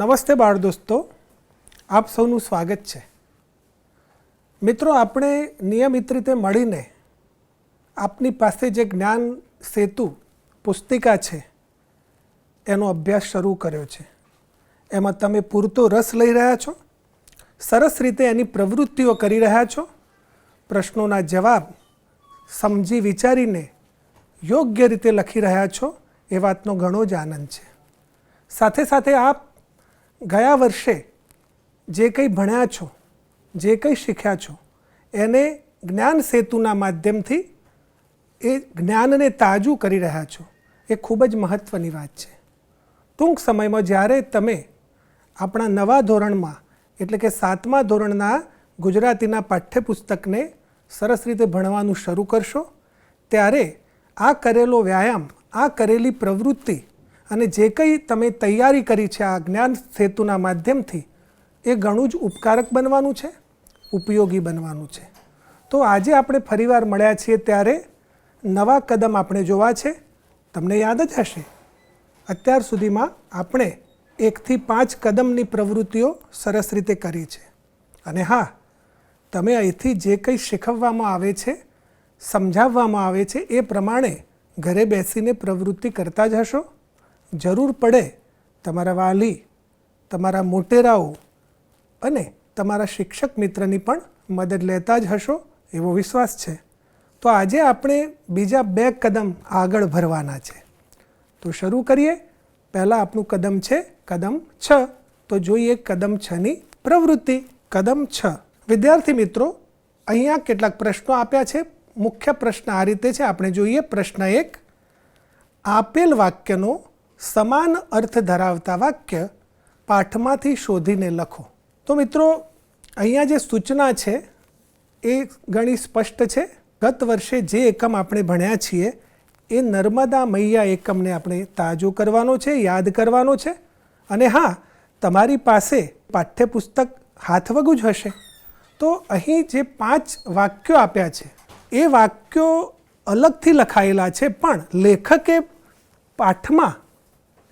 નમસ્તે બાળ દોસ્તો, આપ સૌનું સ્વાગત છે. મિત્રો, આપણે નિયમિત રીતે મળીને આપની પાસે જે જ્ઞાન સેતુ પુસ્તિકા છે એનો અભ્યાસ શરૂ કર્યો છે. એમાં તમે પૂરતો રસ લઈ રહ્યા છો, સરસ રીતે એની પ્રવૃત્તિઓ કરી રહ્યા છો, પ્રશ્નોના જવાબ સમજી વિચારીને યોગ્ય રીતે લખી રહ્યા છો, એ વાતનો ઘણો જ આનંદ છે. સાથે સાથે આપ ગયા વર્ષે જે કંઈ ભણ્યા છો, જે કંઈ શીખ્યા છો, એને જ્ઞાન સેતુના માધ્યમથી એ જ્ઞાનને તાજું કરી રહ્યા છો. એ ખૂબ જ મહત્ત્વની વાત છે. ટૂંક સમયમાં જ્યારે તમે આપણા નવા ધોરણમાં એટલે કે 7મા ધોરણના ગુજરાતીના પાઠ્યપુસ્તકને સરસ રીતે ભણવાનું શરૂ કરશો, ત્યારે આ કરેલો વ્યાયામ, આ કરેલી પ્રવૃત્તિ અને જે કંઈ તમે તૈયારી કરી છે આ જ્ઞાન સેતુના માધ્યમથી, એ ઘણું જ ઉપકારક બનવાનું છે, ઉપયોગી બનવાનું છે. તો આજે આપણે ફરીવાર મળ્યા છીએ ત્યારે નવા કદમ આપણે જોવા છે. તમને યાદ જ હશે, અત્યાર સુધીમાં આપણે 1 થી 5 કદમની પ્રવૃત્તિઓ સરસ રીતે કરી છે. અને હા, તમે અહીંથી જે કંઈ શીખવવામાં આવે છે, સમજાવવામાં આવે છે, એ પ્રમાણે ઘરે બેસીને પ્રવૃત્તિ કરતા જ હશો. જરૂર પડે તમારા વાલી, તમારા મોટેરાઓ અને તમારા શિક્ષક મિત્રની પણ મદદ લેતા જ હશો એવો વિશ્વાસ છે. તો આજે આપણે બીજા 2 કદમ આગળ ભરવાના છે. તો શરૂ કરીએ. પહેલાં આપણું કદમ છે કદમ 6. તો જોઈએ કદમ 6ની પ્રવૃત્તિ. કદમ 6. વિદ્યાર્થી મિત્રો, અહીંયા કેટલાક પ્રશ્નો આપ્યા છે. મુખ્ય પ્રશ્ન આ રીતે છે, આપણે જોઈએ. પ્રશ્ન 1, આપેલ વાક્યનો સમાન અર્થ ધરાવતા વાક્ય પાઠમાંથી શોધીને લખો. તો મિત્રો, અહીંયા જે સૂચના છે એ ઘણી સ્પષ્ટ છે. ગત વર્ષે જે એકમ આપણે ભણ્યા છીએ એ નર્મદા મૈયા એકમને આપણે તાજો કરવાનો છે, યાદ કરવાનો છે. અને હા, તમારી પાસે પાઠ્યપુસ્તક હાથવગું જ હશે. તો અહીં જે 5 વાક્યો આપ્યા છે એ વાક્યો અલગથી લખાયેલા છે, પણ લેખકે પાઠમાં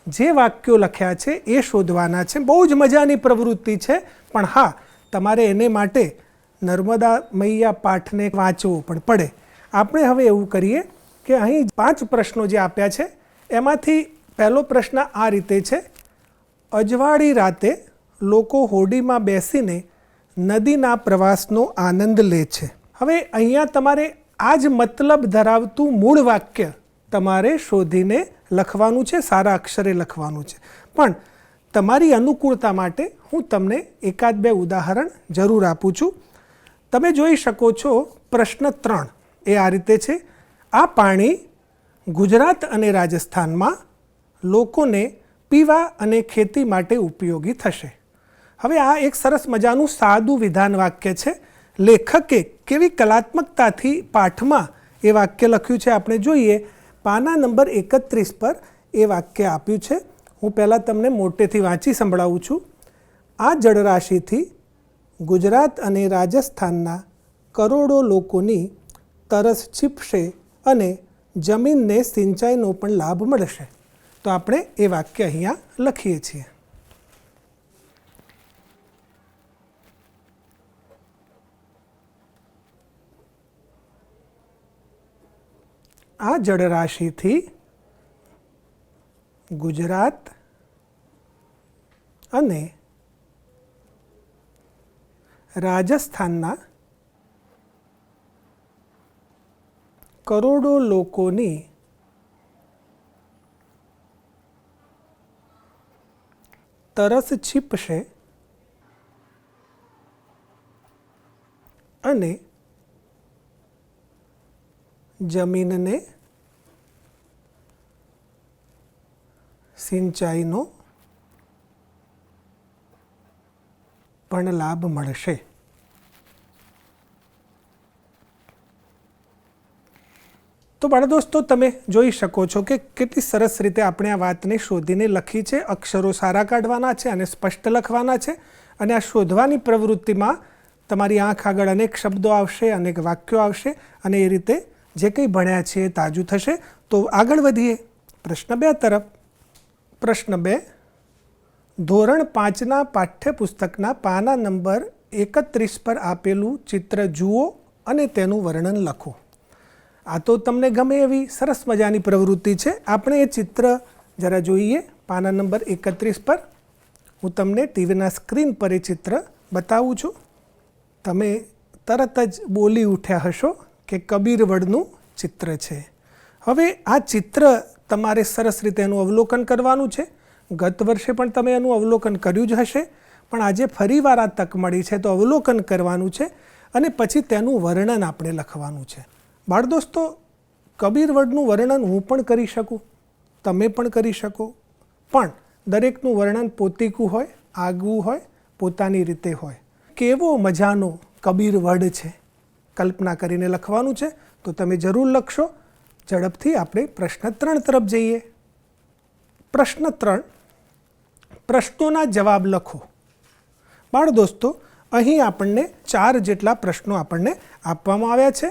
જે વાક્યો લખ્યા છે એ શોધવાના છે. બહુ જ મજાની પ્રવૃત્તિ છે. પણ હા, તમારે એને માટે નર્મદા મૈયા પાઠને વાંચવો પણ પડે. આપણે હવે એવું કરીએ કે અહીં 5 પ્રશ્નો જે આપ્યા છે એમાંથી પહેલો પ્રશ્ન આ રીતે છે. અજવાળી રાતે લોકો હોડીમાં બેસીને નદીના પ્રવાસનો આનંદ લે છે. હવે અહીંયા તમારે આ જ મતલબ ધરાવતું મૂળ વાક્ય તમારે શોધીને લખવાનું છે, સારા અક્ષરે લખવાનું છે. પણ તમારી અનુકૂળતા માટે હું તમને 1-2 ઉદાહરણ જરૂર આપું છું. તમે જોઈ શકો છો પ્રશ્ન 3 એ આ રીતે છે. આ પાણી ગુજરાત અને રાજસ્થાનમાં લોકોને પીવા અને ખેતી માટે ઉપયોગી થશે. હવે આ એક સરસ મજાનું સાદું વિધાન વાક્ય છે. લેખકે કેવી કલાત્મકતાથી પાઠમાં એ વાક્ય લખ્યું છે આપણે જોઈએ. પાના નંબર 31 પર એ વાક્ય આપ્યું છે. હું પહેલાં તમને મોટેથી વાંચી સંભળાવું છું. આ જળરાશિથી ગુજરાત અને રાજસ્થાનના કરોડો લોકોની તરસ છીપશે અને જમીનને સિંચાઈનો પણ લાભ મળશે. તો આપણે એ વાક્ય અહીંયા લખીએ છીએ. આ જળરાશિથી ગુજરાત અને રાજસ્થાનના કરોડો લોકોની તરસ છીપશે અને જમીનને સિંચાઈનો પણ લાભ મળશે. તો બાળ દોસ્તો, તમે જોઈ શકો છો કે કેટલી સરસ રીતે આપણે આ વાતને શોધીને લખી છે. અક્ષરો સારા કાઢવાના છે અને સ્પષ્ટ લખવાના છે. અને આ શોધવાની પ્રવૃત્તિમાં તમારી આંખ આગળ અનેક શબ્દો આવશે, અનેક વાક્યો આવશે અને એ રીતે જે કંઈ ભણ્યા છે એ તાજું થશે. તો આગળ વધીએ પ્રશ્ન 2 તરફ. પ્રશ્ન 2, ધોરણ 5ના પાઠ્યપુસ્તકના પાના નંબર 31 પર આપેલું ચિત્ર જુઓ અને તેનું વર્ણન લખો. આ તો તમને ગમે એવી સરસ મજાની પ્રવૃત્તિ છે. આપણે એ ચિત્ર જરા જોઈએ. પાના નંબર 31 પર હું તમને ટીવીના સ્ક્રીન પર એ ચિત્ર બતાવું છું. તમે તરત જ બોલી ઉઠ્યા હશો કે કબીરવડનું ચિત્ર છે. હવે આ ચિત્ર તમારે સરસ રીતે એનું અવલોકન કરવાનું છે. ગત વર્ષે પણ તમે એનું અવલોકન કર્યું જ હશે, પણ આજે ફરીવાર આ તક મળી છે તો અવલોકન કરવાનું છે અને પછી તેનું વર્ણન આપણે લખવાનું છે. બાળ દોસ્તો, કબીરવડનું વર્ણન હું પણ કરી શકું, તમે પણ કરી શકો, પણ દરેકનું વર્ણન પોતીકું હોય, આગવું હોય, પોતાની રીતે હોય. કેવો મજાનો કબીરવડ છે, કલ્પના કરીને લખવાનું છે. તો તમે જરૂર લખશો. ઝડપથી આપણે પ્રશ્ન 3 તરફ જઈએ. પ્રશ્ન 3, પ્રશ્નોના જવાબ લખો. બાળ દોસ્તો, અહીં આપણને 4 જેટલા પ્રશ્નો આપણને આપવામાં આવ્યા છે.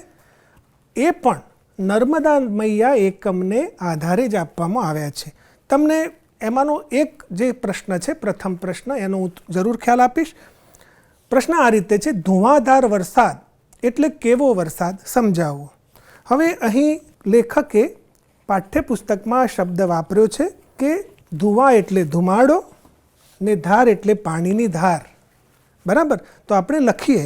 એ પણ નર્મદા મૈયા એકમને આધારે જ આપવામાં આવ્યા છે. તમને એમાંનો એક જે પ્રશ્ન છે, પ્રથમ પ્રશ્ન, એનો હું જરૂર ખ્યાલ આપીશ. પ્રશ્ન આ રીતે છે, ધુવાધાર વરસાદ એટલે કેવો વરસાદ સમજાવો. હવે અહીં લેખકે પાઠ્યપુસ્તકમાં શબ્દ વાપર્યો છે કે ધુવા એટલે ધુમાડો ને ધાર એટલે પાણીની ધાર. બરાબર? તો આપણે લખીએ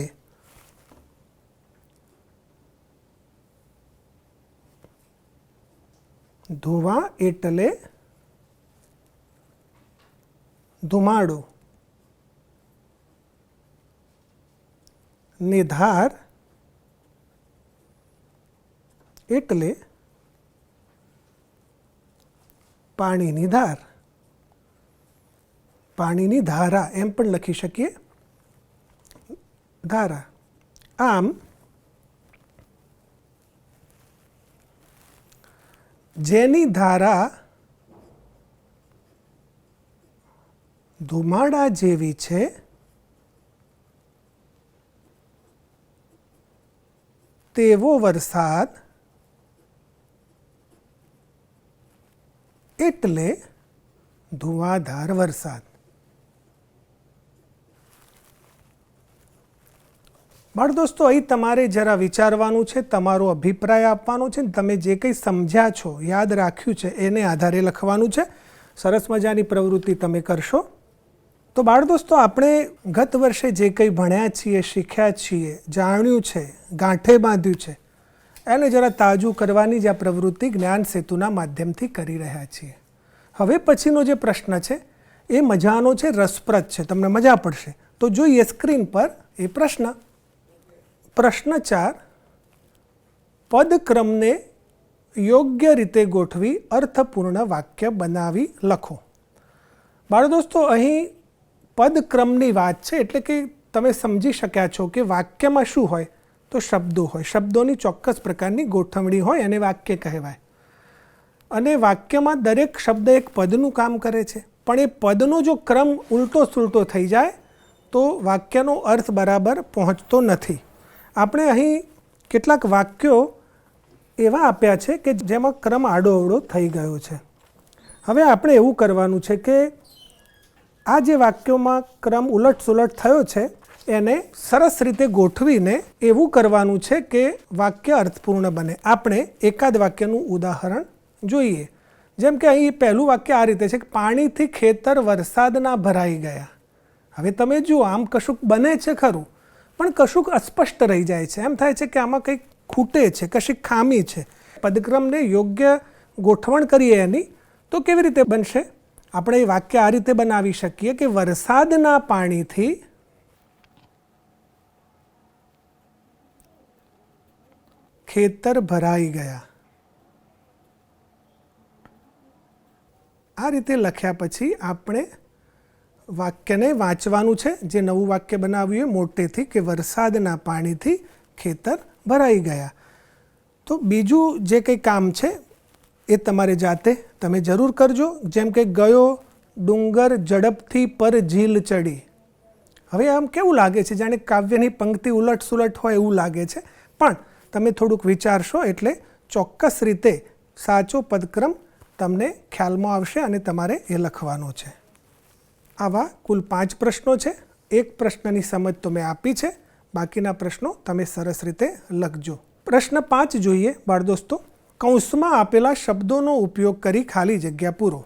ધુવા એટલે ધુમાડો ને ધાર એટલે પાણીની ધાર, પાણીની ધારા એમ પણ લખી શકીએ, ધારા. આમ જેની ધારા ધુમાડા જેવી છે તેવો વરસાદ એટલે ધુવાધાર વરસાદ. બાળ દોસ્તો, અહીં તમારે જરા વિચારવાનું છે, તમારો અભિપ્રાય આપવાનો છે. તમે જે કંઈ સમજ્યા છો, યાદ રાખ્યું છે, એને આધારે લખવાનું છે. સરસ મજાની પ્રવૃત્તિ તમે કરશો. તો બાળ દોસ્તો, આપણે ગત વર્ષે જે કંઈ ભણ્યા છીએ, શીખ્યા છીએ, જાણ્યું છે, ગાંઠે બાંધ્યું છે, એને જરા તાજું કરવાની જ આ પ્રવૃત્તિ જ્ઞાન સેતુના માધ્યમથી કરી રહ્યા છીએ. હવે પછીનો જે પ્રશ્ન છે એ મજાનો છે, રસપ્રદ છે, તમને મજા પડશે. તો જોઈએ સ્ક્રીન પર એ પ્રશ્ન. પ્રશ્ન 4, પદક્રમને યોગ્ય રીતે ગોઠવી અર્થપૂર્ણ વાક્ય બનાવી લખો. બાળ દોસ્તો, અહીં પદક્રમની વાત છે, એટલે કે તમે સમજી શક્યા છો કે વાક્યમાં શું હોય, તો શબ્દો હોય. શબ્દોની ચોક્કસ પ્રકારની ગોઠવણી હોય અને વાક્ય કહેવાય. અને વાક્યમાં દરેક શબ્દ એક પદનું કામ કરે છે, પણ એ પદનો જો ક્રમ ઉલટો સુલટો થઈ જાય તો વાક્યનો અર્થ બરાબર પહોંચતો નથી. આપણે અહીં કેટલાક વાક્યો એવા આપ્યા છે કે જેમાં ક્રમ આડોઅવળો થઈ ગયો છે. હવે આપણે એવું કરવાનું છે કે આ જે વાક્યોમાં ક્રમ ઉલટસુલટ થયો છે એને સરસ રીતે ગોઠવીને એવું કરવાનું છે કે વાક્ય અર્થપૂર્ણ બને. આપણે એકાદ વાક્યનું ઉદાહરણ જોઈએ. જેમ કે અહીં પહેલું વાક્ય આ રીતે છે કે પાણીથી ખેતર વરસાદના ભરાઈ ગયા. હવે તમે જુઓ, આમ કશુંક બને છે ખરું, પણ કશુંક અસ્પષ્ટ રહી જાય છે. એમ થાય છે કે આમાં કંઈક ખૂટે છે, કશીક ખામી છે. પદક્રમને યોગ્ય ગોઠવણ કરીએ એની તો કેવી રીતે બનશે? આપણે એ વાક્ય આ રીતે બનાવી શકીએ કે વરસાદના પાણીથી ખેતર ભરાઈ ગયા. આ રીતે લખ્યા પછી આપણે વાક્યને વાંચવાનું છે. જે નવું વાક્ય બનાવ્યું એ મોટેથી કે વરસાદના પાણીથી ખેતર ભરાઈ ગયા. તો બીજું જે કંઈ કામ છે એ તમારે જાતે તમે જરૂર કરજો. જેમ કે ગયો ડુંગર ઝડપથી પર ઝીલ ચડી. હવે આમ કેવું લાગે છે, જાણે કાવ્યની પંક્તિ ઉલટ સુલટ હોય એવું લાગે છે, પણ તમે થોડુંક વિચારશો એટલે ચોક્કસ રીતે સાચો પદક્રમ તમને ખ્યાલમાં આવશે અને તમારે એ લખવાનો છે. આવા કુલ 5 પ્રશ્નો છે. એક પ્રશ્નની સમજ તો મેં આપી છે, બાકીના પ્રશ્નો તમે સરસ રીતે લખજો. પ્રશ્ન 5 જોઈએ બાળ દોસ્તો. કૌંસમાં આપેલા શબ્દોનો ઉપયોગ કરી ખાલી જગ્યા પૂરો.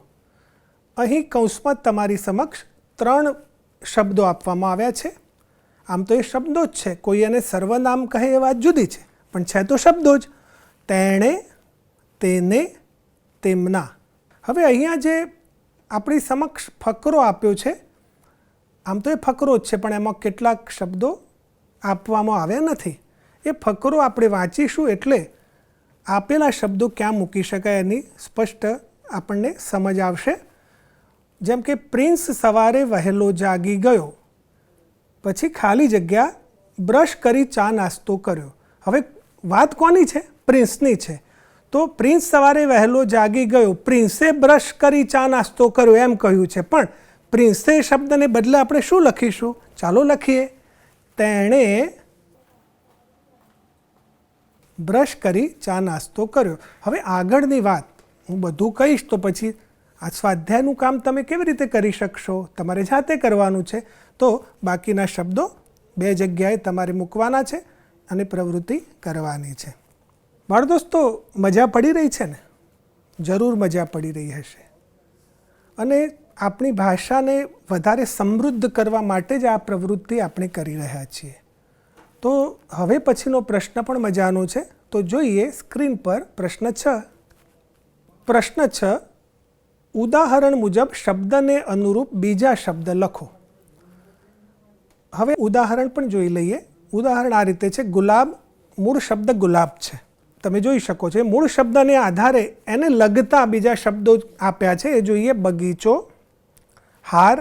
અહીં કૌંસમાં તમારી સમક્ષ 3 શબ્દો આપવામાં આવ્યા છે. આમ તો એ શબ્દો જ છે, કોઈ એને સર્વનામ કહે એ વાત જુદી છે, પણ છે તો શબ્દો જ. તેણે, તેને, તેમના. હવે અહીંયા જે આપણી સમક્ષ ફકરો આપ્યો છે, આમ તો એ ફકરો જ છે, પણ એમાં કેટલાક શબ્દો આપવામાં આવ્યા નથી. એ ફકરો આપણે વાંચીશું એટલે આપેલા શબ્દો ક્યાં મૂકી શકાય એની સ્પષ્ટ આપણને સમજ આવશે. જેમ કે પ્રિન્સ સવારે વહેલો જાગી ગયો, પછી ખાલી જગ્યા બ્રશ કરી ચા નાસ્તો કર્યો. હવે વાત કોની છે? પ્રિન્સની છે. તો પ્રિન્સ સવારે વહેલો જાગી ગયો, પ્રિન્સે બ્રશ કરી ચા નાસ્તો કર્યો એમ કહ્યું છે, પણ પ્રિન્સે શબ્દને બદલે આપણે શું લખીશું? ચાલો લખીએ. તેણે બ્રશ કરી ચા નાસ્તો કર્યો. હવે આગળની વાત હું બધું કહીશ તો પછી આ સ્વાધ્યાયનું કામ તમે કેવી રીતે કરી શકશો? તમારે જાતે કરવાનું છે. તો બાકીના શબ્દો 2 જગ્યાએ તમારે મૂકવાના છે અને પ્રવૃત્તિ કરવાની છે. બાળ દોસ્તો, મજા પડી રહી છે ને? જરૂર મજા પડી રહી હશે. અને આપણી ભાષાને વધારે સમૃદ્ધ કરવા માટે જ આ પ્રવૃત્તિ આપણે કરી રહ્યા છીએ. તો હવે પછીનો પ્રશ્ન પણ મજાનો છે. તો જોઈએ સ્ક્રીન પર પ્રશ્ન 6. પ્રશ્ન 6. ઉદાહરણ મુજબ શબ્દને અનુરૂપ બીજા શબ્દ લખો. હવે ઉદાહરણ પણ જોઈ લઈએ. ઉદાહરણ આ રીતે છે. ગુલાબ, મૂળ શબ્દ ગુલાબ છે, તમે જોઈ શકો છો. મૂળ શબ્દને આધારે એને લગતા બીજા શબ્દો આપ્યા છે. એ જોઈએ. બગીચો, હાર,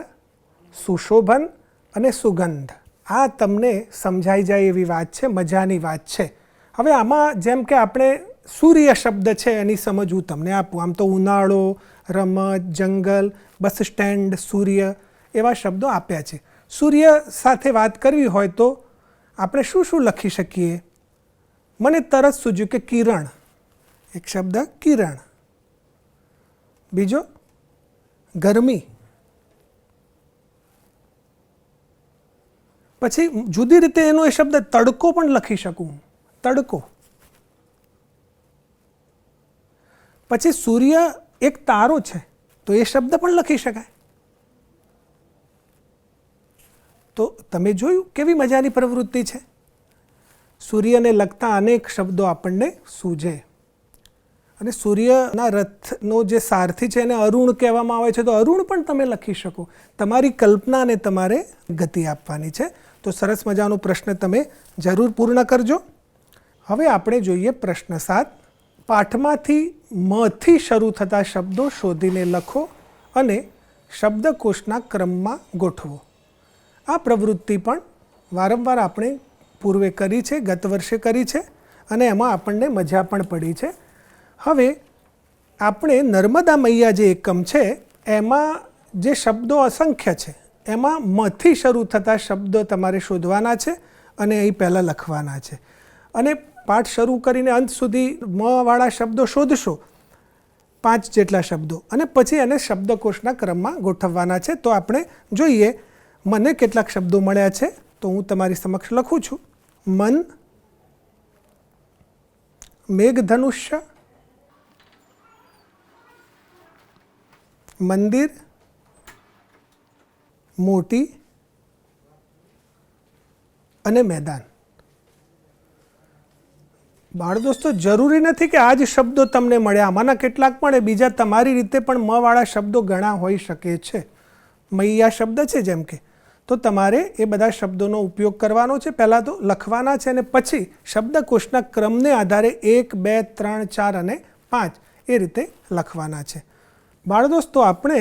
સુશોભન અને સુગંધ. આ તમને સમજાઈ જાય એવી વાત છે, મજાની વાત છે. હવે આમાં જેમ કે આપણે સૂર્ય શબ્દ છે એની સમજ હું તમને આપું. આમ તો ઉનાળો, રમત, જંગલ, બસ સ્ટેન્ડ, સૂર્ય એવા શબ્દો આપ્યા છે. સૂર્ય સાથે વાત કરવી હોય તો આપણે શું શું લખી શકીએ? મને તરત સૂઝ્યું કે કિરણ. એક શબ્દ કિરણ. બીજો ગરમી. પછી જુદી રીતે એનો એ શબ્દ તડકો પણ લખી શકું. તડકો. પછી સૂર્ય એક તારો છે તો એ શબ્દ પણ લખી શકાય. તો તમે જોયું કેવી મજાની પ્રવૃત્તિ છે. સૂર્યને લગતા અનેક શબ્દો આપણને સૂઝે. અને સૂર્યના રથનો જે સારથી છે એને અરુણ કહેવામાં આવે છે, તો અરુણ પણ તમે લખી શકો. તમારી કલ્પનાને તમારે ગતિ આપવાની છે. તો સરસ મજાનો પ્રશ્ન તમે જરૂર પૂર્ણ કરજો. હવે આપણે જોઈએ પ્રશ્ન 7. પાઠમાંથી મથી શરૂ થતા શબ્દો શોધીને લખો અને શબ્દકોશના ક્રમમાં ગોઠવો. આ પ્રવૃત્તિ પણ વારંવાર આપણે પૂર્વે કરી છે, ગત વર્ષે કરી છે, અને એમાં આપણને મજા પણ પડી છે. હવે આપણે નર્મદા મૈયા જે એકમ છે એમાં જે શબ્દો અસંખ્ય છે એમાં મથી શરૂ થતા શબ્દો તમારે શોધવાના છે અને અહીં પહેલાં લખવાના છે. અને પાઠ શરૂ કરીને અંત સુધી મવાળા શબ્દો શોધશો, 5 જેટલા શબ્દો, અને પછી એને શબ્દકોશના ક્રમમાં ગોઠવવાના છે. તો આપણે જોઈએ મને કેટલાક શબ્દો મળ્યા છે, તો હું તમારી સમક્ષ લખું છું. મન, મેઘધનુષ્ય, મંદિર, મોટી અને મેદાન. બાળ દોસ્તો, જરૂરી નથી કે આ જ શબ્દો તમને મળ્યા. આમાંના કેટલાક પણ બીજા તમારી રીતે પણ મવાળા શબ્દો ઘણા હોઈ શકે છે. મૈયા શબ્દ છે જેમ કે, તો તમારે એ બધા શબ્દોનો ઉપયોગ કરવાનો છે. પહેલાં તો લખવાના છે અને પછી શબ્દકોશના ક્રમને આધારે 1, 2, 3, 4 અને 5 એ રીતે લખવાના છે. બાળ દોસ્તો, આપણે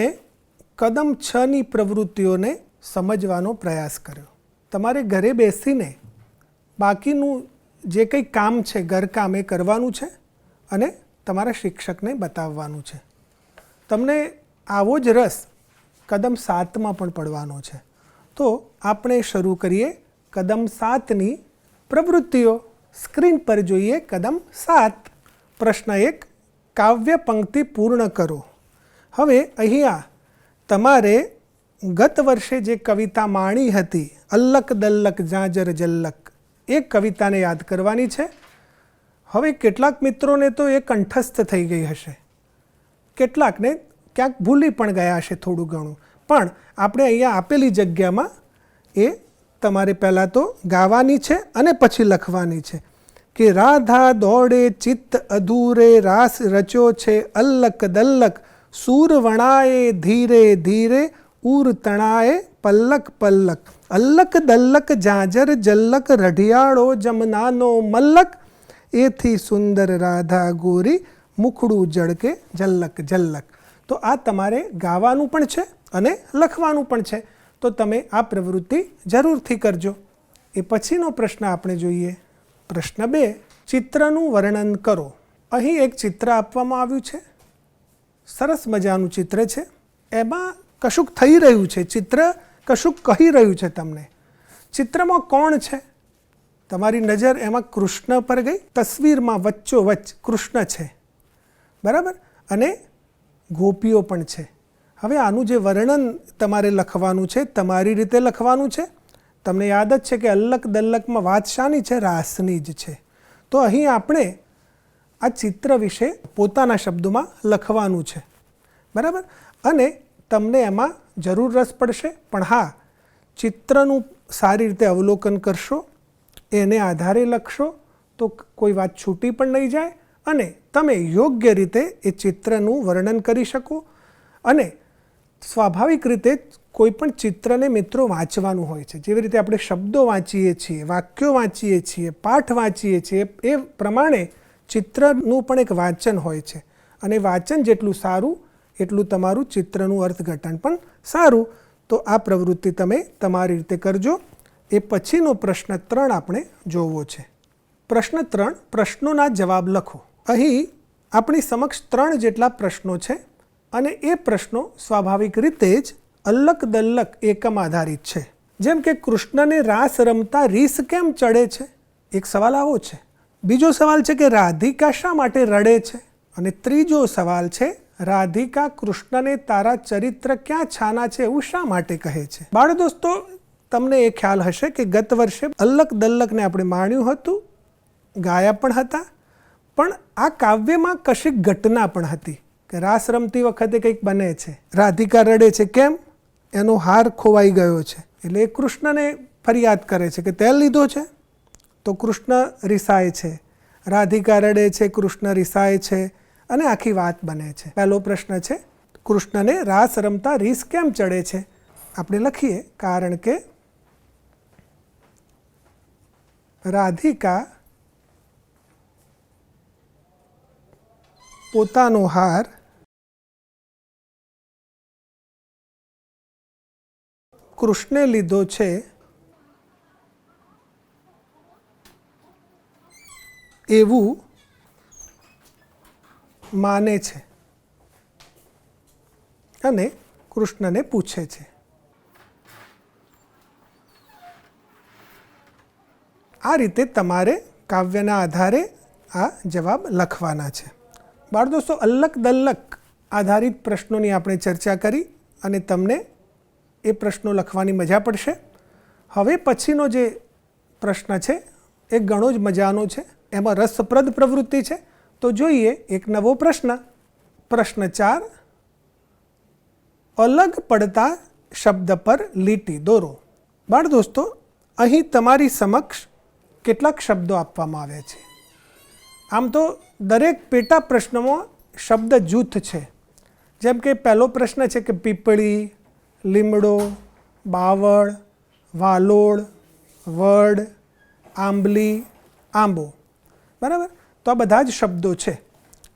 કદમ 6ની પ્રવૃત્તિઓને સમજવાનો પ્રયાસ કર્યો. તમારે ઘરે બેસીને બાકીનું જે કંઈ કામ છે, ઘરકામ, એ કરવાનું છે અને તમારા શિક્ષકને બતાવવાનું છે. તમને આવો જ રસ કદમ 7માં પણ પડવાનો છે. તો આપણે શરૂ કરીએ કદમ 7ની પ્રવૃત્તિઓ. સ્ક્રીન પર જોઈએ કદમ 7. પ્રશ્ન 1. કાવ્ય પંક્તિ પૂર્ણ કરો. હવે અહીંયા તમારે ગત વર્ષે જે કવિતા માણી હતી અલ્લક દલ્લક ઝાંઝર જલ્લક, એ કવિતાને યાદ કરવાની છે. હવે કેટલાક મિત્રોને તો એ કંઠસ્થ થઈ ગઈ હશે, કેટલાકને ક્યાંક ભૂલી પણ ગયા હશે થોડું ઘણું, પણ આપણે અહીંયા આપેલી જગ્યામાં એ તમારે પહેલાં તો ગાવાની છે અને પછી લખવાની છે કે રાધા દોડે ચિત્ત અધૂરે રાસ રચ્યો છે અલ્લક દલ્લક સૂર વણાએ ધીરે ધીરે ઉર તણાએ પલ્લક પલ્લક અલ્લક દલ્લક ઝાંઝર જલ્લક રઢિયાળો જમનાનો મલ્લક એથી સુંદર રાધા ગોરી મુખડું જળકે જલ્લક જલ્લક. તો આ તમારે ગાવાનું પણ છે અને લખવાનું પણ છે, તો તમે આ પ્રવૃત્તિ જરૂરથી કરજો. એ પછીનો પ્રશ્ન આપણે જોઈએ. પ્રશ્ન 2, ચિત્રનું વર્ણન કરો. અહીં એક ચિત્ર આપવામાં આવ્યું છે, સરસ મજાનું ચિત્ર છે. એમાં કશુંક થઈ રહ્યું છે, ચિત્ર કશુંક કહી રહ્યું છે તમને. ચિત્રમાં કોણ છે? તમારી નજર એમાં કૃષ્ણ પર ગઈ. તસવીરમાં વચ્ચોવચ્ચ કૃષ્ણ છે, બરાબર, અને ગોપીઓ પણ છે. હવે આનું જે વર્ણન તમારે લખવાનું છે, તમારી રીતે લખવાનું છે. તમને યાદ જ છે કે અલ્લક દલ્લકમાં વાત શાની છે? રાસની જ છે. તો અહીં આપણે આ ચિત્ર વિશે પોતાના શબ્દોમાં લખવાનું છે, બરાબર. અને તમને એમાં જરૂર રસ પડશે, પણ હા, ચિત્રનું સારી રીતે અવલોકન કરશો, એને આધારે લખશો તો કોઈ વાત છૂટી પણ નહીં જાય અને તમે યોગ્ય રીતે એ ચિત્રનું વર્ણન કરી શકો. અને સ્વાભાવિક રીતે કોઈ પણ ચિત્રને મિત્રો વાંચવાનું હોય છે. જેવી રીતે આપણે શબ્દો વાંચીએ છીએ, વાક્યો વાંચીએ છીએ, પાઠ વાંચીએ છીએ, એ પ્રમાણે ચિત્રનું પણ એક વાંચન હોય છે. અને વાંચન જેટલું સારું એટલું તમારું ચિત્રનું અર્થઘટન પણ સારું. તો આ પ્રવૃત્તિ તમે તમારી રીતે કરજો. એ પછીનો પ્રશ્ન 3 આપણે જોવો છે. પ્રશ્ન 3, પ્રશ્નોના જવાબ લખો. અહીં આપણી સમક્ષ 3 જેટલા પ્રશ્નો છે અને એ પ્રશ્નો સ્વાભાવિક રીતે જ અલ્લક દલ્લક એકમ આધારિત છે. જેમ કે કૃષ્ણને રાસ રમતા રીસ કેમ ચડે છે? એક સવાલ આવો છે. બીજો સવાલ છે કે રાધિકા શા માટે રડે છે? અને ત્રીજો સવાલ છે રાધિકા કૃષ્ણને તારા ચરિત્ર ક્યાં છાના છે એવું શા માટે કહે છે? બાળ દોસ્તો, તમને એ ખ્યાલ હશે કે ગત વર્ષે અલ્લક દલ્લકને આપણે માણ્યું હતું, ગાયા પણ હતા, પણ આ કાવ્યમાં કશીક ઘટના પણ હતી કે રાસ રમતી વખતે કંઈક બને છે. રાધિકા રડે છે. કેમ? એનો હાર ખોવાઈ ગયો છે. એટલે એ કૃષ્ણને ફરિયાદ કરે છે કે તેલ લીધો છે. તો કૃષ્ણ રિસાય છે, રાધિકા રડે છે, કૃષ્ણ રિસાય છે અને આખી વાત બને છે. પહેલો પ્રશ્ન છે કૃષ્ણને રાસ રમતા રીસ કેમ ચડે છે? આપણે લખીએ, કારણ કે રાધિકા પોતાનો હાર કૃષ્ણે લીધો છે એવું માને છે અને કૃષ્ણને પૂછે છે. આ રીતે તમારે કાવ્યના આધારે આ જવાબ લખવાના છે. બાળ દોસ્તો, અલ્લક દલ્લક આધારિત પ્રશ્નોની આપણે ચર્ચા કરી અને તમને એ પ્રશ્નો લખવાની મજા પડશે. હવે પછીનો જે પ્રશ્ન છે એ ઘણો જ મજાનો છે, એમાં રસપ્રદ પ્રવૃત્તિ છે. તો જોઈએ એક નવો પ્રશ્ન. પ્રશ્ન 4, અલગ પડતા શબ્દ પર લીટી દોરો. બાળ દોસ્તો, અહીં તમારી સમક્ષ કેટલાક શબ્દો આપવામાં આવ્યા છે. આમ તો દરેક પેટા પ્રશ્નોમાં શબ્દ જૂથ છે. જેમ કે પહેલો પ્રશ્ન છે કે પીપળી, લીમડો, બાવળ, વાલોળ, વડ, આંબલી, આંબો, બરાબર. તો આ બધા જ શબ્દો છે.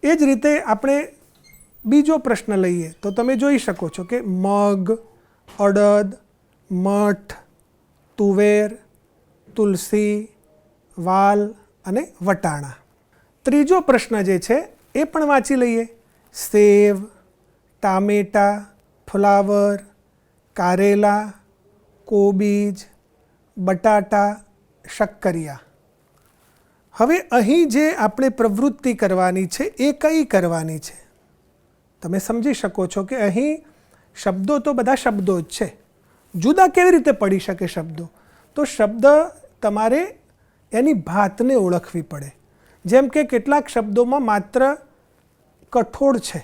એ જ રીતે આપણે બીજો પ્રશ્ન લઈએ તો તમે જોઈ શકો છો કે મગ, અડદ, મઠ, તુવેર, તુલસી, વાલ અને વટાણા. ત્રીજો પ્રશ્ન જે છે એ પણ વાંચી લઈએ. સેવ, ટામેટા, ફ્લાવર, કારેલા, કોબીજ, બટાટા, શક્કરિયા. હવે અહીં જે આપણે પ્રવૃત્તિ કરવાની છે એ કઈ કરવાની છે? તમે સમજી શકો છો કે અહીં શબ્દો તો બધા શબ્દો જ છે, જુદા કેવી રીતે પડી શકે શબ્દો? તો શબ્દ તમારે એની ભાતને ઓળખવી પડે. જેમ કે કેટલાક શબ્દોમાં માત્ર કઠોળ છે,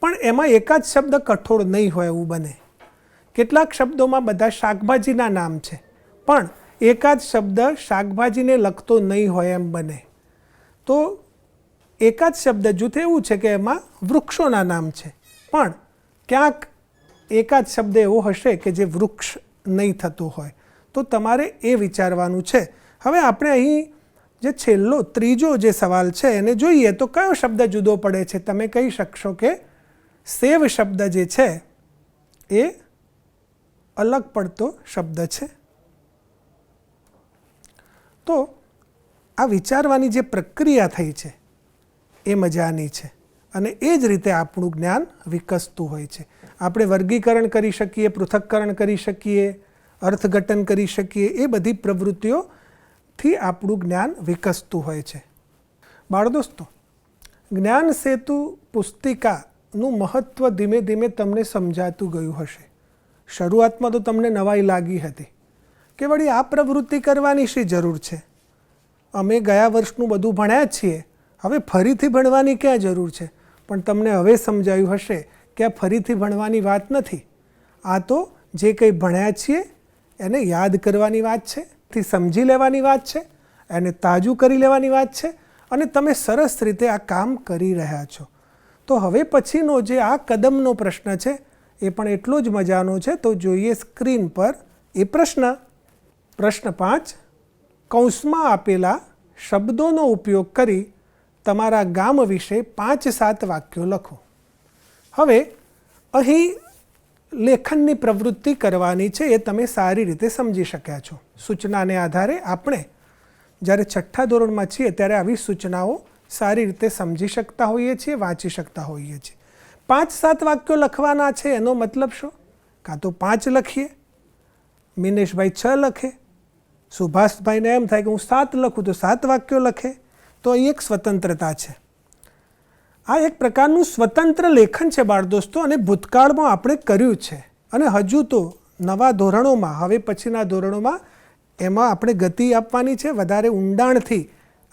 પણ એમાં એકાદ શબ્દ કઠોળ નહીં હોય એવું બને. કેટલાક શબ્દોમાં બધા શાકભાજીના નામ છે, પણ એકાદ શબ્દ શાકભાજીને લગતો નહીં હોય એમ બને. તો એકાદ શબ્દ જૂથ એવું છે કે એમાં વૃક્ષોના નામ છે, પણ ક્યાંક એકાદ શબ્દ એવો હશે કે જે વૃક્ષ નહીં થતું હોય. તો તમારે એ વિચારવાનું છે. હવે આપણે અહીં જે છેલ્લો ત્રીજો જે સવાલ છે એને જોઈએ તો કયો શબ્દ જુદો પડે છે? તમે કહી શકશો કે સેવ શબ્દ જે છે એ અલગ પડતો શબ્દ છે. તો આ વિચારવાની જે પ્રક્રિયા થઈ છે એ મજાની છે, અને એ જ રીતે આપણું જ્ઞાન વિકસતું હોય છે. આપણે વર્ગીકરણ કરી શકીએ, પૃથક્કરણ કરી શકીએ, અર્થઘટન કરી શકીએ, એ બધી પ્રવૃત્તિઓથી આપણું જ્ઞાન વિકસતું હોય છે. બાળદોસ્તો, જ્ઞાન સેતુ પુસ્તિકાનું મહત્ત્વ ધીમે ધીમે તમને સમજાતું ગયું હશે. શરૂઆતમાં તો તમને નવાઈ લાગી હતી કે વળી આ પ્રવૃત્તિ કરવાની શી જરૂર છે? અમે ગયા વર્ષનું બધું ભણ્યા છીએ, હવે ફરીથી ભણવાની ક્યાં જરૂર છે? પણ તમને હવે સમજાયું હશે કે આ ફરીથી ભણવાની વાત નથી. આ તો જે કંઈ ભણ્યા છીએ એને યાદ કરવાની વાત છે, થી સમજી લેવાની વાત છે, એને તાજું કરી લેવાની વાત છે, અને તમે સરસ રીતે આ કામ કરી રહ્યા છો. તો હવે પછીનો જે આ કદમનો પ્રશ્ન છે એ પણ એટલો જ મજાનો છે. તો જોઈએ સ્ક્રીન પર એ પ્રશ્ન. પ્રશ્ન 5, કૌંસમાં આપેલા શબ્દોનો ઉપયોગ કરી તમારા ગામ વિશે 5-7 વાક્યો લખો. હવે અહીં લેખનની પ્રવૃત્તિ કરવાની છે, એ તમે સારી રીતે સમજી શક્યા છો. સૂચનાને આધારે આપણે જ્યારે 6થા ધોરણમાં છીએ ત્યારે આવી સૂચનાઓ સારી રીતે સમજી શકતા હોઈએ છીએ, વાંચી શકતા હોઈએ છીએ. 5-7 વાક્યો લખવાના છે એનો મતલબ શું? કાં તો 5 લખીએ, મિનેશભાઈ 6 લખે, સુભાષભાઈને એમ થાય કે હું 7 લખું તો 7 વાક્યો લખે. તો અહીં એક સ્વતંત્રતા છે. આ એક પ્રકારનું સ્વતંત્ર લેખન છે બાળ દોસ્તો, અને ભૂતકાળમાં આપણે કર્યું છે, અને હજુ તો નવા ધોરણોમાં, હવે પછીના ધોરણોમાં એમાં આપણે ગતિ આપવાની છે, વધારે ઊંડાણથી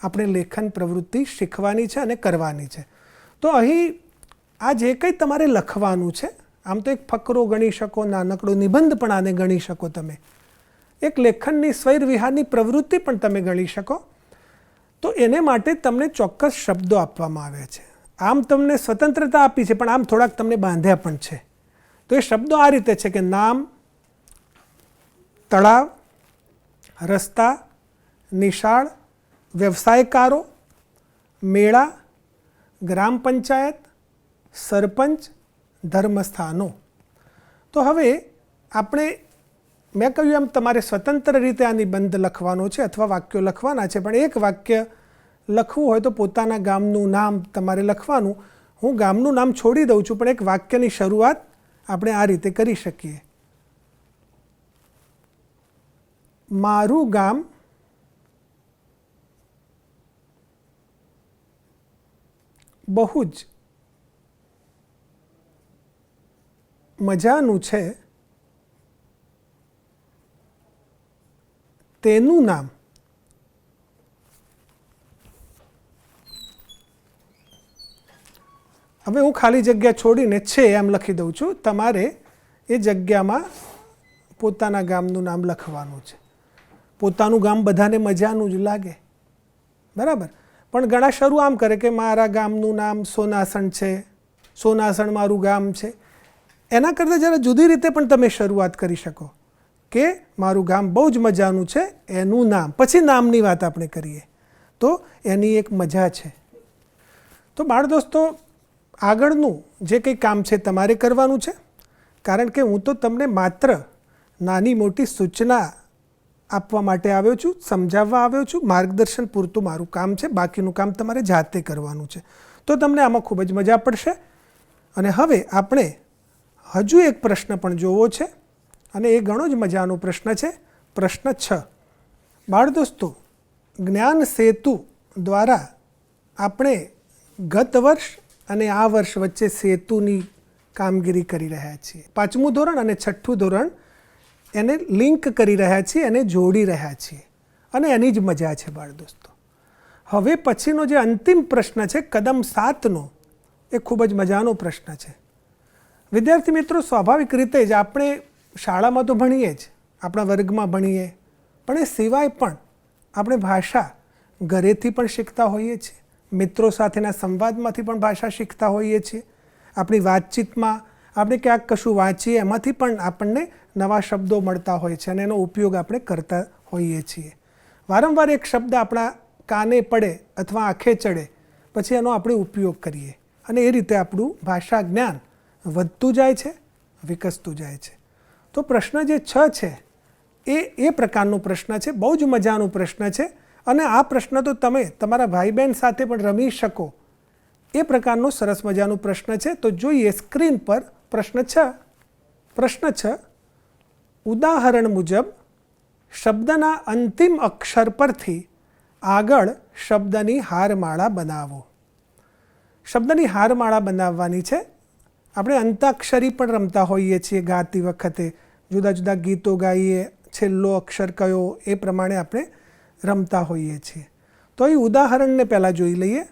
આપણે લેખન પ્રવૃત્તિ શીખવાની છે અને કરવાની છે. તો અહીં આ જે કંઈ તમારે લખવાનું છે, આમ તો એક ફકરો ગણી શકો, નાનકડો નિબંધ પણ આને ગણી શકો તમે, એક લેખનની સ્વૈર વિહારની પ્રવૃત્તિ પણ તમે ગણી શકો. તો એને માટે તમને ચોક્કસ શબ્દો આપવામાં આવ્યા છે. આમ તમને સ્વતંત્રતા આપી છે, પણ આમ થોડાક તમને બાંધ્યા પણ છે. તો એ શબ્દો આ રીતે છે કે નામ, તળાવ, રસ્તા, નિશાળ, વ્યવસાયકારો, મેળા, ગ્રામ પંચાયત, સરપંચ, ધર્મસ્થાનો. તો હવે આપણે, મેં કહ્યું એમ તમારે સ્વતંત્ર રીતે આ નિબંધ લખવાનો છે અથવા વાક્યો લખવાના છે, પણ એક વાક્ય લખવું હોય તો પોતાના ગામનું નામ તમારે લખવાનું. હું ગામનું નામ છોડી દઉં છું, પણ એક વાક્યની શરૂઆત આપણે આ રીતે કરી શકીએ. મારું ગામ બહુ જ મજાનું છે, તેનું નામ હવે હું ખાલી જગ્યા છોડીને છે એમ લખી દઉં છું. તમારે એ જગ્યામાં પોતાના ગામનું નામ લખવાનું છે. પોતાનું ગામ બધાને મજાનું જ લાગે, બરાબર, પણ ઘણા શરૂ આમ કરે કે મારા ગામનું નામ સોનાસણ છે, સોનાસણ મારું ગામ છે. એના કરતાં જરા જુદી રીતે પણ તમે શરૂઆત કરી શકો કે મારું ગામ બહુ જ મજાનું છે, એનું નામ, પછી નામની વાત આપણે કરીએ તો એની એક મજા છે. તો બાળ દોસ્તો, આગળનું જે કંઈ કામ છે તમારે કરવાનું છે, કારણ કે હું તો તમને માત્ર નાની મોટી સૂચના આપવા માટે આવ્યો છું, સમજાવવા આવ્યો છું, માર્ગદર્શન પૂરતું મારું કામ છે. બાકીનું કામ તમારે જાતે કરવાનું છે. તો તમને આમાં ખૂબ જ મજા પડશે. અને હવે આપણે હજુ એક પ્રશ્ન પણ જોવો છે, અને એ ઘણો જ મજાનો પ્રશ્ન છે. પ્રશ્ન 6. બાળ દોસ્તો, જ્ઞાન સેતુ દ્વારા આપણે ગત વર્ષ અને આ વર્ષ વચ્ચે સેતુની કામગીરી કરી રહ્યા છીએ. 5મું ધોરણ અને 6ઠું ધોરણ એને લિંક કરી રહ્યા છીએ, એને જોડી રહ્યા છીએ અને એની જ મજા છે બાળ દોસ્તો. હવે પછીનો જે અંતિમ પ્રશ્ન છે કદમ 7નો, એ ખૂબ જ મજાનો પ્રશ્ન છે. વિદ્યાર્થી મિત્રો, સ્વાભાવિક રીતે જ આપણે શાળામાં તો ભણીએ જ, આપણા વર્ગમાં ભણીએ, પણ એ સિવાય પણ આપણે ભાષા ઘરેથી પણ શીખતા હોઈએ છીએ, મિત્રો સાથેના સંવાદમાંથી પણ ભાષા શીખતા હોઈએ છીએ, આપણી વાતચીતમાં આપણે ક્યાંક કશું વાંચીએ એમાંથી પણ આપણને નવા શબ્દો મળતા હોય છે અને એનો ઉપયોગ આપણે કરતા હોઈએ છીએ. વારંવાર એક શબ્દ આપણા કાને પડે અથવા આંખે ચડે પછી એનો આપણે ઉપયોગ કરીએ અને એ રીતે આપણું ભાષા જ્ઞાન વધતું જાય છે, વિકસતું જાય છે. તો પ્રશ્ન જે 6 છે એ પ્રકારનો પ્રશ્ન છે, બહુ જ મજાનો પ્રશ્ન છે અને આ પ્રશ્ન તો તમે તમારા ભાઈ બહેન સાથે પણ રમી શકો એ પ્રકારનો સરસ મજાનો પ્રશ્ન છે. તો જોઈએ સ્ક્રીન પર પ્રશ્ન 6. પ્રશ્ન 6, ઉદાહરણ મુજબ શબ્દના અંતિમ અક્ષર પરથી આગળ શબ્દની હારમાળા બનાવો. શબ્દની હારમાળા બનાવવાની છે. આપણે અંતાક્ષરી પણ રમતા હોઈએ છીએ ગાતી વખતે, જુદા જુદા ગીતો ગાઈએ, છેલ્લો અક્ષર કયો એ પ્રમાણે આપણે રમતા હોઈએ છીએ. તો એ ઉદાહરણને પહેલાં જોઈ લઈએ.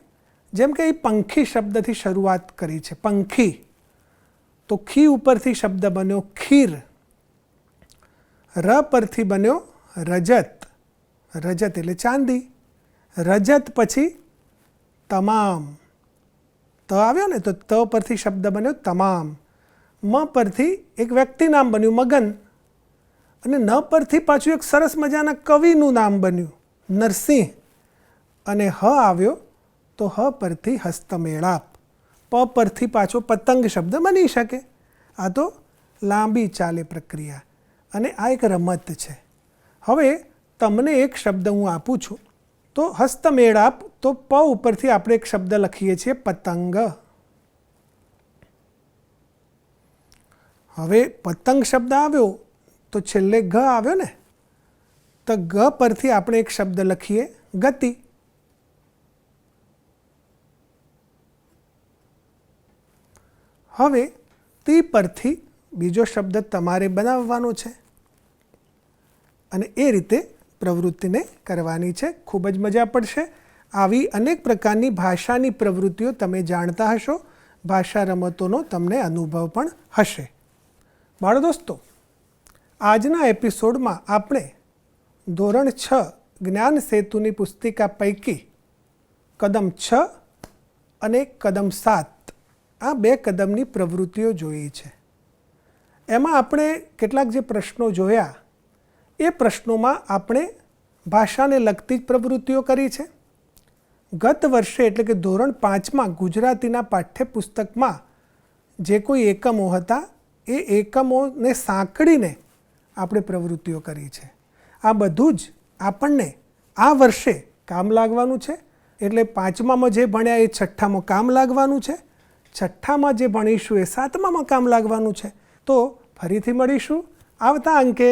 જેમ કે એ પંખી શબ્દથી શરૂઆત કરી છે, પંખી. તો ખી ઉપરથી શબ્દ બન્યો ખીર, ર પરથી બન્યો રજત, રજત એટલે ચાંદી, રજત પછી તમામ, ત આવ્યો ને તો ત પરથી શબ્દ બન્યો તમામ, મ પરથી એક વ્યક્તિ નામ બન્યું મગન અને ન પરથી પાછું એક સરસ મજાના કવિનું નામ બન્યું નરસિંહ અને હ આવ્યો તો હ પરથી હસ્તમેળાપ, પ પરથી પાછો પતંગ શબ્દ બની શકે. આ તો લાંબી ચાલે પ્રક્રિયા અને આ એક રમત છે. હવે તમને એક શબ્દ હું આપું છું, તો હસ્તમેળાપ, તો પ ઉપરથી આપણે એક શબ્દ લખીએ છીએ પતંગ. હવે પતંગ શબ્દ આવ્યો તો છેલ્લે ગ આવ્યો ને, તો ગ પરથી આપણે એક શબ્દ લખીએ ગતિ. હવે તી પરથી બીજો શબ્દ તમારે બનાવવાનો છે અને એ રીતે પ્રવૃત્તિને કરવાની છે. ખૂબ જ મજા પડશે. આવી અનેક પ્રકારની ભાષાની પ્રવૃત્તિઓ તમે જાણતા હશો, ભાષા રમતોનો તમને અનુભવ પણ હશે. બાળ દોસ્તો, આજના એપિસોડમાં આપણે ધોરણ 6 જ્ઞાન સેતુની પુસ્તિકા પૈકી કદમ 6 અને કદમ 7 આ 2 કદમની પ્રવૃત્તિઓ જોઈ છે. એમાં આપણે કેટલાક જે પ્રશ્નો જોયા એ પ્રશ્નોમાં આપણે ભાષાને લગતી જ પ્રવૃત્તિઓ કરી છે. ગત વર્ષે એટલે કે ધોરણ 5માં ગુજરાતીના પાઠ્યપુસ્તકમાં જે કોઈ એકમો હતા એ એકમોને સાંકળીને આપણે પ્રવૃત્તિઓ કરી છે. આ બધું જ આપણને આ વર્ષે કામ લાગવાનું છે. એટલે 5મામાં જે ભણ્યા એ 6ઠ્ઠામાં કામ લાગવાનું છે, 6ઠ્ઠામાં જે ભણીશું એ 7મામાં કામ લાગવાનું છે. તો ફરીથી મળીશું આવતા અંકે.